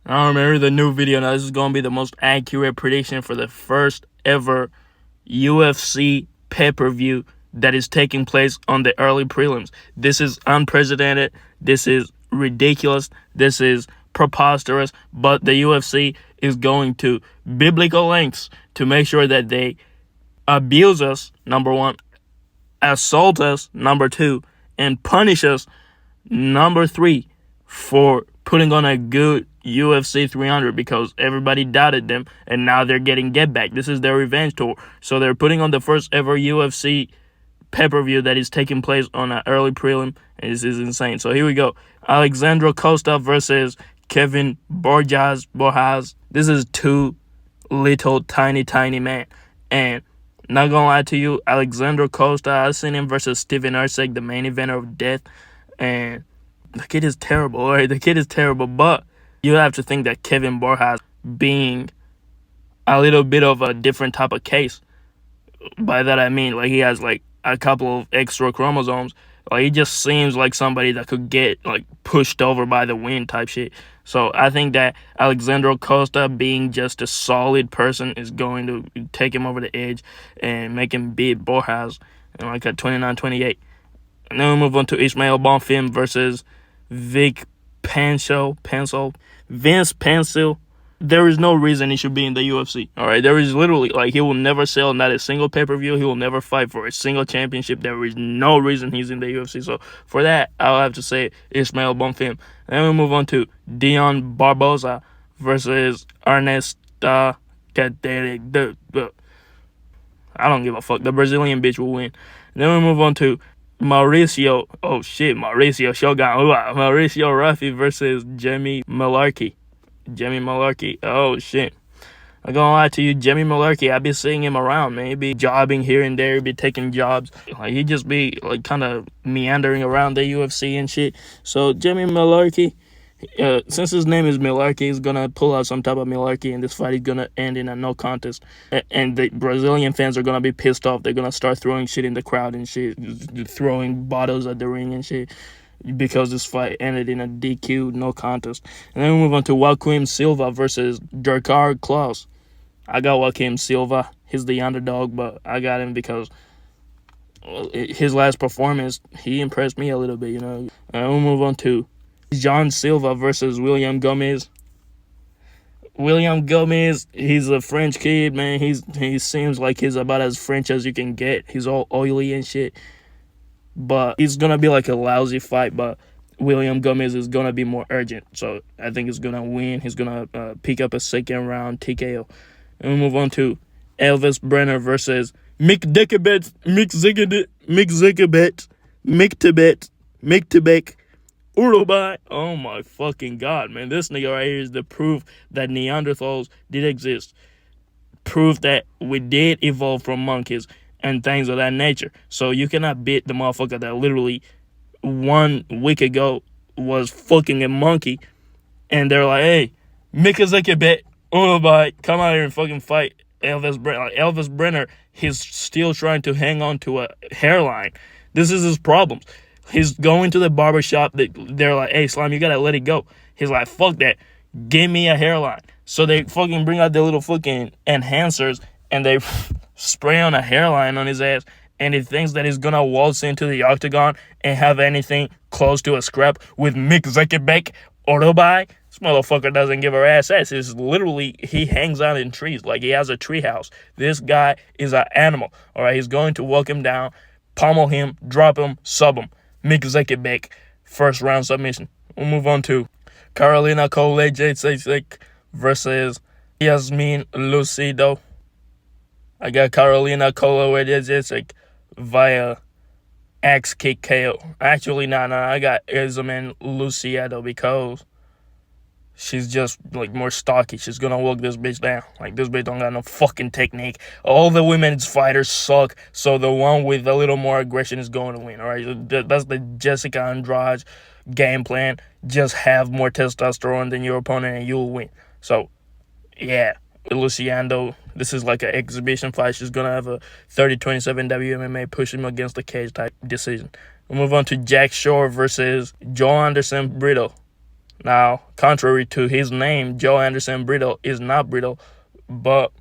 I remember the new video. Now, this is going to be the most accurate prediction for the first ever UFC pay-per-view that is taking place on the early prelims. This is unprecedented. This is ridiculous. This is preposterous. But the UFC is going to biblical lengths to make sure that they abuse us, number one, assault us, number two, and punish us, number three, for putting on a good UFC 300 because everybody doubted them and now they're getting get back. This is their revenge tour. So they're putting on the first ever UFC pay-per-view that is taking place on an early prelim, and this is insane. So here we go. Alexandro Costa versus Kevin Borjas. This is two little tiny man. And not gonna lie to you, Alexandro Costa, I've seen him versus Steven Erceg, the main eventer of death, and the kid is terrible, all right? The kid is terrible, but you have to think that Kevin Borjas being a little bit of a different type of case. By that I mean, like, he has, like, a couple of extra chromosomes. Like, he just seems like somebody that could get, like, pushed over by the wind type shit. So I think that Alexandro Costa being just a solid person is going to take him over the edge and make him beat Borjas in like a 29-28. And then we move on to Ismael Bonfim versus Vince Pencil. There is no reason he should be in the UFC. All right, there is literally, like, he will never sell not a single pay-per-view. He will never fight for a single championship. There is no reason he's in the UFC. So for that, I'll have to say Ismael Bonfim. Then we move on to Dion Barboza versus Ernest I don't give a fuck. The Brazilian bitch will win. Then we move on to Mauricio Shogun. Mauricio Rafi versus Jamie Malarkey. Oh shit. I'm gonna lie to you, Jamie Malarkey, I be seeing him around, man. He be jobbing here and there, he be taking jobs. Like, he just be, like, kind of meandering around the UFC and shit. So Jamie Malarkey, since his name is Malarkey, he's gonna pull out some type of Malarkey, and this fight is gonna end in a no contest. And the Brazilian fans are gonna be pissed off. They're gonna start throwing shit in the crowd and shit, throwing bottles at the ring and shit, because this fight ended in a DQ, no contest. And then we move on to Joaquim Silva versus Derkar Klaus. I got Joaquim Silva. He's the underdog, but I got him because his last performance, he impressed me a little bit, you know. And we'll move on to John Silva versus William Gomez. William Gomez, he's a French kid, man. He seems like he's about as French as you can get. He's all oily and shit. But it's going to be like a lousy fight, but William Gomez is going to be more urgent. So I think he's going to win. He's going to pick up a second round TKO. And we move on to Elvis Brenner versus Mick Tibet, Urubai. Oh my fucking god, man. This nigga right here is the proof that Neanderthals did exist. Proof that we did evolve from monkeys and things of that nature. So you cannot beat the motherfucker that literally 1 week ago was fucking a monkey, and they're like, hey, Mikazekibet, Urubai, come out here and fucking fight Elvis Brenner. Like, Elvis Brenner, he's still trying to hang on to a hairline. This is his problems. He's going to the barbershop. They're like, hey, Slime, you gotta let it go. He's like, fuck that. Give me a hairline. So they fucking bring out their little fucking enhancers and they spray on a hairline on his ass. And he thinks that he's gonna waltz into the octagon and have anything close to a scrap with Mick Zuckerberg or Dubai. This motherfucker doesn't give a ass. It's literally, he hangs out in trees. Like, he has a tree house. This guy is an animal. All right, he's going to walk him down, pummel him, drop him, sub him. Mick Zuckerberg, first round submission. We'll move on to Carolina Kolejczyk versus Yasmin Lucido. I got Carolina Kolejczyk via axe kick KO. Actually, I got Yasmin Lucido because she's just, like, more stocky. She's gonna walk this bitch down. Like, this bitch don't got no fucking technique. All the women's fighters suck, so the one with a little more aggression is going to win, all right? That's the Jessica Andrade game plan. Just have more testosterone than your opponent and you'll win. So, yeah, Luciano, this is like an exhibition fight. She's gonna have a 30-27 WMMA, push him against the cage type decision. We'll move on to Jack Shore versus Joe Anderson Brito. Now, contrary to his name, Joe Anderson Brito is not brittle, but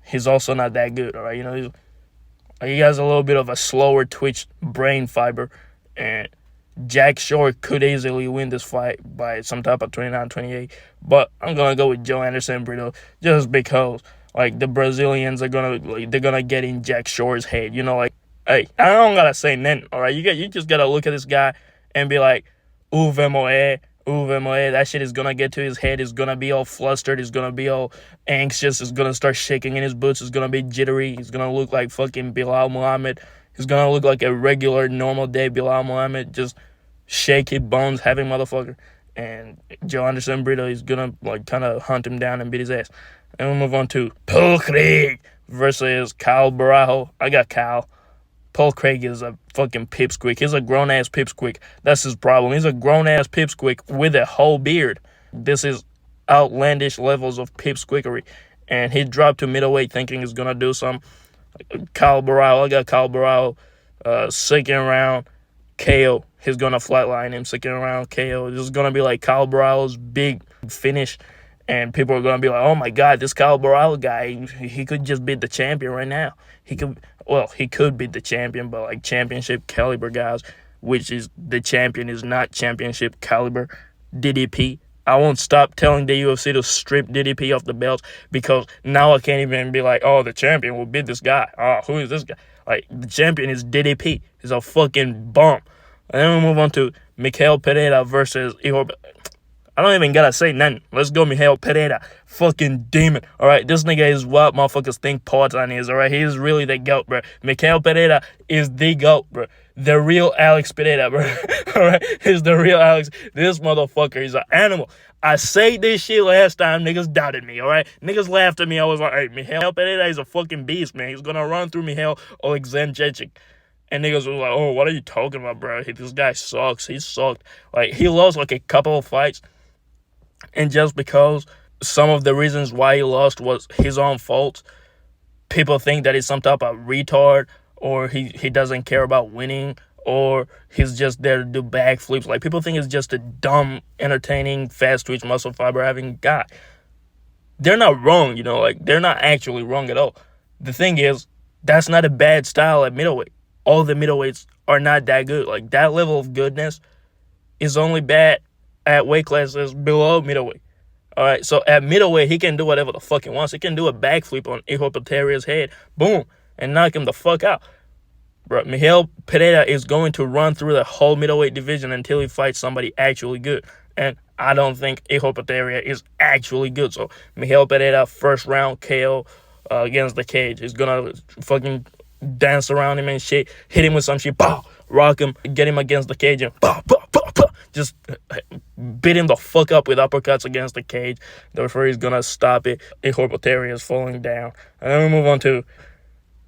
he's also not that good. All right, he has a little bit of a slower twitch brain fiber, and Jack Shore could easily win this fight by some type of 29-28. But I'm gonna go with Joe Anderson Brito just because like the Brazilians are they're gonna get in Jack Shore's head. Like, hey, I don't gotta say nothing. All right, you just gotta look at this guy and be like, Uwe Moe. Uwe Moe, that shit is gonna get to his head. He's gonna be all flustered. He's gonna be all anxious. He's gonna start shaking in his boots. He's gonna be jittery. He's gonna look like fucking Bilal Muhammad. He's gonna look like a regular, normal day Bilal Muhammad, just shaky bones having motherfucker. And Joe Anderson Brito is gonna like kind of hunt him down and beat his ass. And we'll move on to Paul Craig versus Kyle Barajo. I got Kyle. Paul Craig is a fucking pipsqueak. He's a grown-ass pipsqueak. That's his problem. He's a grown-ass pipsqueak with a whole beard. This is outlandish levels of pipsqueakery. And he dropped to middleweight thinking he's going to do some. Kyle Barajo, I got Kyle Barajo, second round KO. He's going to flatline him, second round KO. This is going to be like Kyle Barajo's big finish. And people are going to be like, oh my God, this Kyle Barajo guy, he could just beat the champion right now. He could beat the champion, but like championship caliber guys, which is the champion is not championship caliber. DDP. I won't stop telling the UFC to strip DDP off the belts because now I can't even be like, oh, the champion will beat this guy. Oh, who is this guy? Like, the champion is DDP. He's a fucking bum. And then we move on to Mikael Pereira versus Ihor. I don't even gotta say nothing. Let's go, Mikael Pereira. Fucking demon. Alright, this nigga is what motherfuckers think Part-Time is, alright? He is really the GOAT, bro. Mikael Pereira is the GOAT, bro. The real Alex Pereira, bro. Alright? He's the real Alex. This motherfucker is an animal. I said this shit last time. Niggas doubted me, alright? Niggas laughed at me. I was like, hey, Mikael Pereira is a fucking beast, man. He's gonna run through Mihail Alexandrejczyk. And niggas was like, oh, what are you talking about, bro? This guy sucks. He sucked. Like, he lost like a couple of fights. And just because some of the reasons why he lost was his own fault, people think that he's some type of retard, or he doesn't care about winning, or he's just there to do backflips. Like, people think he's just a dumb, entertaining, fast twitch, muscle fiber having guy. They're not wrong, like, they're not actually wrong at all. The thing is, that's not a bad style at middleweight. All the middleweights are not that good. Like, that level of goodness is only bad at weight classes below middleweight. Alright, so at middleweight, he can do whatever the fuck he wants. He can do a backflip on Ihor Potiere's head, boom, and knock him the fuck out. Bro, Mikael Pereira is going to run through the whole middleweight division until he fights somebody actually good. And I don't think Ihor Potierer is actually good. So, Mikael Pereira, first round KO against the cage. He's gonna fucking dance around him and shit, hit him with some shit, pow, rock him, get him against the cage, and pow, pow, pow, pow, just beat him the fuck up with uppercuts against the cage. The referee is gonna stop it. Ihor Potierer is falling down. And then we move on to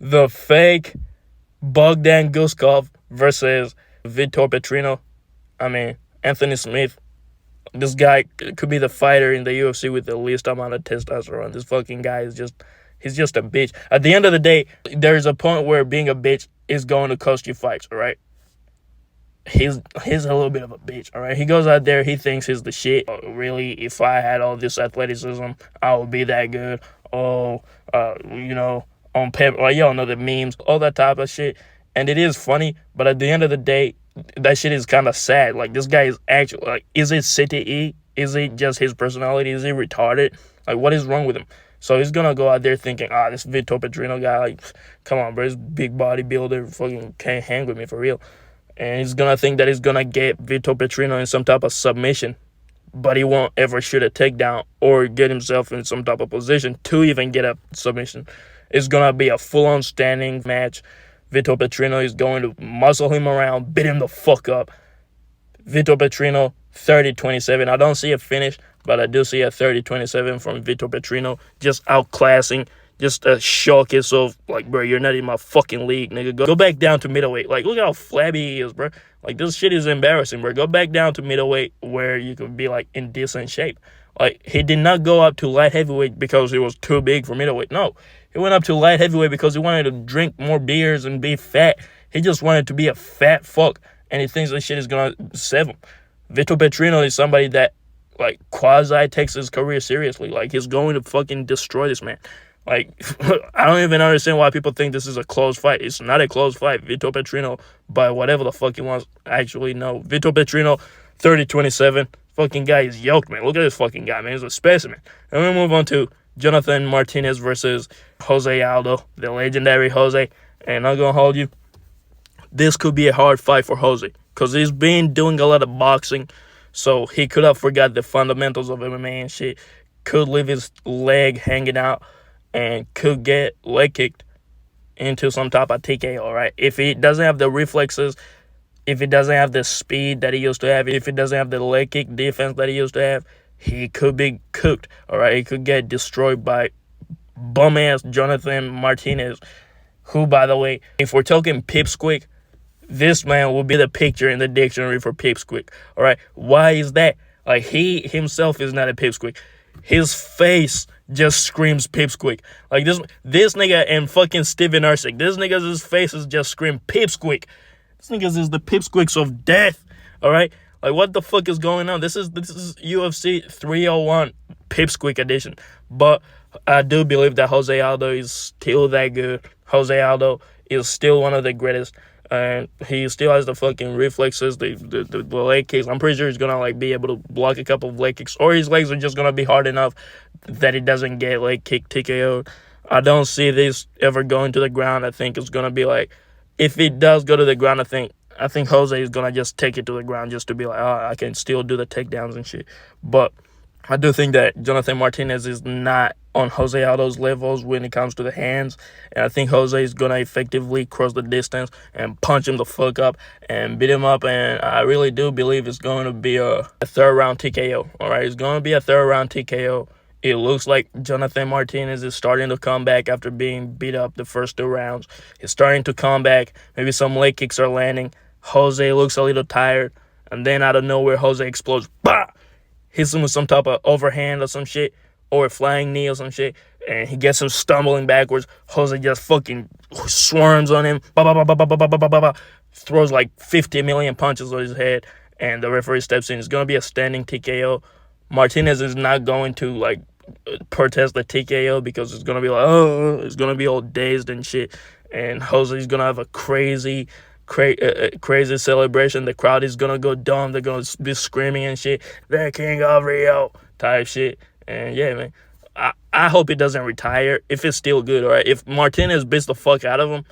the fake Bogdan Guskov versus Vitor Petrino. I mean, Anthony Smith. This guy could be the fighter in the UFC with the least amount of testosterone. This fucking guy is he's just a bitch. At the end of the day, there's a point where being a bitch is going to cost you fights, all right? He's a little bit of a bitch, all right? He goes out there, he thinks he's the shit. Really, if I had all this athleticism, I would be that good. On paper, like, y'all know the memes, all that type of shit. And it is funny, but at the end of the day, that shit is kind of sad. Like, this guy is actually, like, is it CTE? Is it just his personality? Is he retarded? Like, what is wrong with him? So he's gonna go out there thinking, this Vitor Petrino guy, like, come on, bro, this big bodybuilder fucking can't hang with me for real. And he's gonna think that he's gonna get Vitor Petrino in some type of submission, but he won't ever shoot a takedown or get himself in some type of position to even get a submission. It's gonna be a full-on standing match. Vitor Petrino is going to muscle him around, beat him the fuck up. Vitor Petrino, 30-27. I don't see a finish, but I do see a 30-27 from Vitor Petrino. Just outclassing, just a showcase of, like, bro, you're not in my fucking league, nigga. Go back down to middleweight. Like, look how flabby he is, bro. Like, this shit is embarrassing, bro. Go back down to middleweight where you can be, like, in decent shape. Like, he did not go up to light heavyweight because he was too big for middleweight. No. He went up to light heavyweight because he wanted to drink more beers and be fat. He just wanted to be a fat fuck. And he thinks this shit is going to save him. Vitor Petrino is somebody that like quasi takes his career seriously. Like he's going to fucking destroy this man. Like I don't even understand why people think this is a close fight. It's not a close fight. Vitor Petrino, by whatever the fuck he wants, actually no. Vitor Petrino, 30-27. Fucking guy is yoked, man. Look at this fucking guy, man. He's a specimen. And we move on to Jonathan Martinez versus Jose Aldo, the legendary Jose. And I'm gonna hold you. This could be a hard fight for Jose because he's been doing a lot of boxing, so he could have forgot the fundamentals of MMA and shit. Could leave his leg hanging out and could get leg kicked into some type of TKO, right? If he doesn't have the reflexes, if he doesn't have the speed that he used to have, if he doesn't have the leg kick defense that he used to have, he could be cooked, all right? He could get destroyed by bum-ass Jonathan Martinez, who, by the way, if we're talking pipsqueak, this man will be the picture in the dictionary for pipsqueak, all right? Why is that? Like, he himself is not a pipsqueak. His face just screams pipsqueak. Like, this nigga and fucking Steven Erceg, this nigga's faces just scream pipsqueak. This nigga's is the pipsqueaks of death, all right? Like, what the fuck is going on? This is UFC 301 pipsqueak edition. But I do believe that Jose Aldo is still that good. Jose Aldo is still one of the greatest. And he still has the fucking reflexes, the leg kicks. I'm pretty sure he's gonna like be able to block a couple of leg kicks, or his legs are just gonna be hard enough that he doesn't get leg kick TKO. I don't see this ever going to the ground. I think it's gonna be like, if it does go to the ground, I think Jose is gonna just take it to the ground just to be like, oh, I can still do the takedowns and shit. But I do think that Jonathan Martinez is not on Jose Aldo's levels when it comes to the hands. And I think Jose is going to effectively cross the distance and punch him the fuck up and beat him up. And I really do believe it's going to be a third round TKO. All right, it's going to be a third round TKO. It looks like Jonathan Martinez is starting to come back after being beat up the first 2 rounds. He's starting to come back. Maybe some leg kicks are landing. Jose looks a little tired. And then out of nowhere, Jose explodes. Bah! Hits him with some type of overhand or some shit, or a flying knee or some shit, and he gets him stumbling backwards. Jose just fucking swarms on him, throws like 50 million punches on his head, and the referee steps in. It's going to be a standing TKO. Martinez is not going to like protest the TKO because it's going to be like, oh, it's going to be all dazed and shit, and Jose's going to have a crazy celebration. The crowd is gonna go dumb. They're gonna be screaming and shit. The King of Rio type shit. And yeah, man, I hope it doesn't retire if it's still good. All right, if Martinez beats the fuck out of him,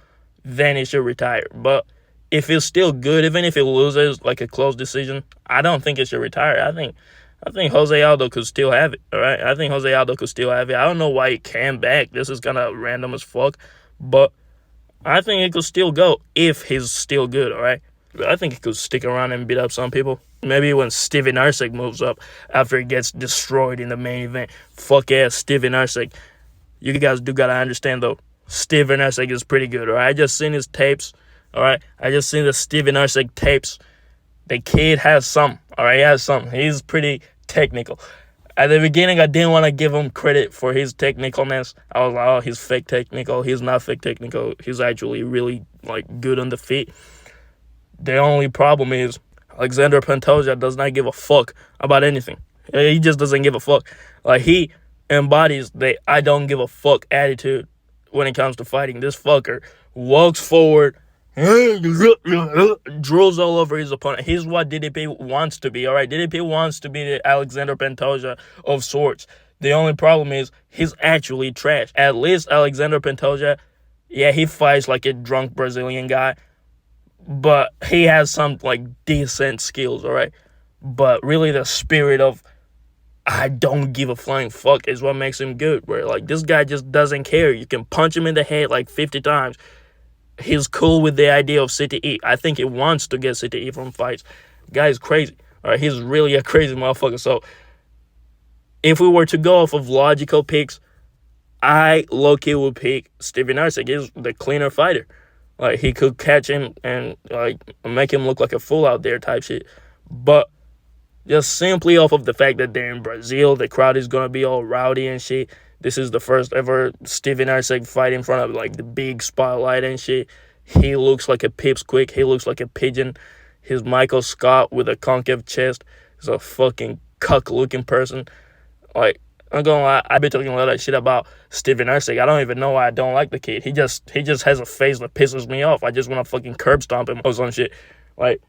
then it should retire. But if it's still good, even if it loses like a close decision, I don't think it should retire. I think Jose Aldo could still have it. All right, I think Jose Aldo could still have it. I don't know why he came back. This is kind of random as fuck, but I think it could still go if he's still good, all right? I think he could stick around and beat up some people. Maybe when Steven Erceg moves up after he gets destroyed in the main event. Fuck-ass Steven Erceg. You guys do gotta understand, though, Steven Erceg is pretty good, all right? I just seen his tapes, all right? I just seen the Steven Erceg tapes. The kid has some, all right? He has some. He's pretty technical. At the beginning, I didn't want to give him credit for his technicalness. I was like, oh, he's fake technical. He's not fake technical. He's actually really, like, good on the feet. The only problem is Alexander Pantoja does not give a fuck about anything. He just doesn't give a fuck. Like, he embodies the I don't give a fuck attitude when it comes to fighting. This fucker walks forward, drools all over his opponent. He's what DDP wants to be, all right? DDP wants to be the Alexander Pantoja of sorts. The only problem is he's actually trash. At least Alexander Pantoja, yeah, he fights like a drunk Brazilian guy, but he has some, like, decent skills, all right? But really the spirit of I don't give a flying fuck is what makes him good, where, like, this guy just doesn't care. You can punch him in the head like 50 times. He's cool with the idea of CTE. I think he wants to get CTE from fights. Guy's crazy. All right, he's really a crazy motherfucker. So if we were to go off of logical picks, I low-key would pick Steven Erceg. He's the cleaner fighter. Like, he could catch him and like make him look like a fool out there type shit. But just simply off of the fact that they're in Brazil, the crowd is gonna be all rowdy and shit. This is the first ever Steven Erceg fight in front of, like, the big spotlight and shit. He looks like a pipsqueak. He looks like a pigeon. He's Michael Scott with a concave chest. He's a fucking cuck looking person. Like, I'm gonna lie, I be talking a lot of shit about Steven Usyk. I don't even know why I don't like the kid. He just has a face that pisses me off. I just wanna fucking curb stomp him or some shit. Like,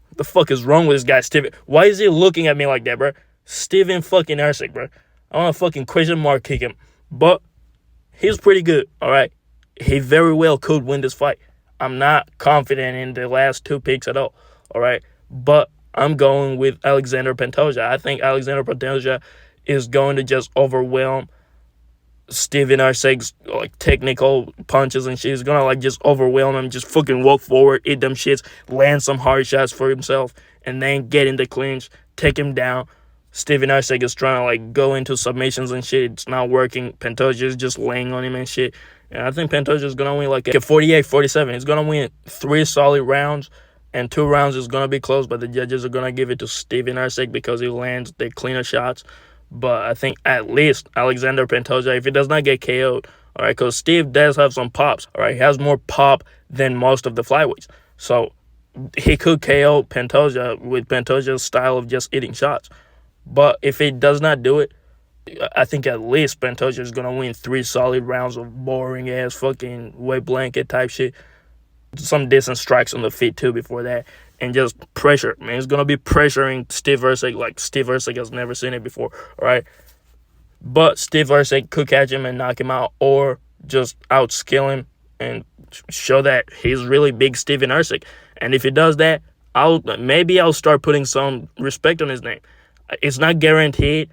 what the fuck is wrong with this guy, Steven? Why is he looking at me like that, bro? Steven fucking Usyk, bro. I wanna fucking question mark kick him. But he's pretty good, alright? He very well could win this fight. I'm not confident in the last two picks at all, alright? But I'm going with Alexander Pantoja. I think Alexander Pantoja is going to just overwhelm Steven Usyk's like technical punches and shit. He's gonna like just overwhelm him, just fucking walk forward, eat them shits, land some hard shots for himself, and then get in the clinch, take him down. Steven Usyk is trying to like go into submissions and shit. It's not working. Pantoja is just laying on him and shit. And I think Pantoja is gonna win like a 48-47. He's gonna win 3 solid rounds, and 2 rounds is gonna be close, but the judges are gonna give it to Steven Usyk because he lands the cleaner shots. But I think at least Alexander Pantoja, if he does not get KO'd, all right, because Steve does have some pops, all right, he has more pop than most of the flyweights, so he could KO Pantoja with Pantoja's style of just eating shots. But if he does not do it, I think at least Pantoja is gonna win 3 solid rounds of boring ass fucking weight blanket type shit. Some decent strikes on the feet too before that, and just pressure, man. He's gonna be pressuring Steve Usyk like Steve Usyk has never seen it before, all right? But Steve Usyk could catch him and knock him out, or just outskill him and show that he's really big Steven Usyk. And if he does that, I'll start putting some respect on his name. It's not guaranteed.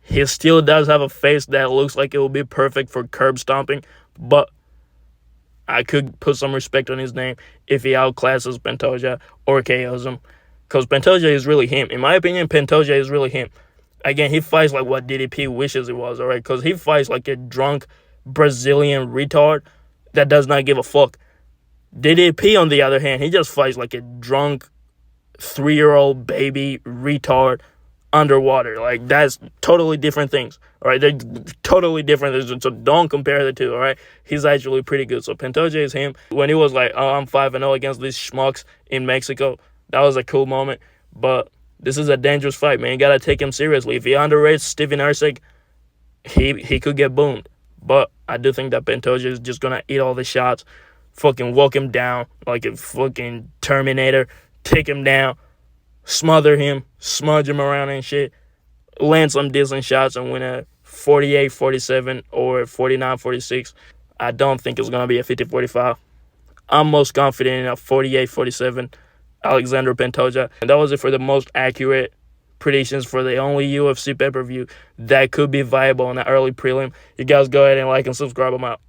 He still does have a face that looks like it will be perfect for curb stomping, but I could put some respect on his name if he outclasses Pantoja or KOs him. Because Pantoja is really him. In my opinion, Pantoja is really him. Again, he fights like what DDP wishes he was, alright? Because he fights like a drunk Brazilian retard that does not give a fuck. DDP, on the other hand, he just fights like a drunk 3-year-old baby retard underwater. Like, that's totally different things, all right? They're totally different, so don't compare the two, all right? He's actually pretty good. So Pantoja is him. When he was like, oh, I'm 5-0 against these schmucks in Mexico, that was a cool moment. But this is a dangerous fight, man. You gotta take him seriously. If he underrates Steven Usyk, he could get boomed. But I do think that Pantoja is just gonna eat all the shots, fucking walk him down like a fucking Terminator, take him down, smother him, smudge him around and shit, land some decent shots, and win a 48-47 or 49-46. I don't think it's going to be a 50-45. I'm most confident in a 48-47 Alexander Pantoja. And that was it for the most accurate predictions for the only UFC pay-per-view that could be viable in the early prelim. You guys go ahead and like and subscribe. I'm out.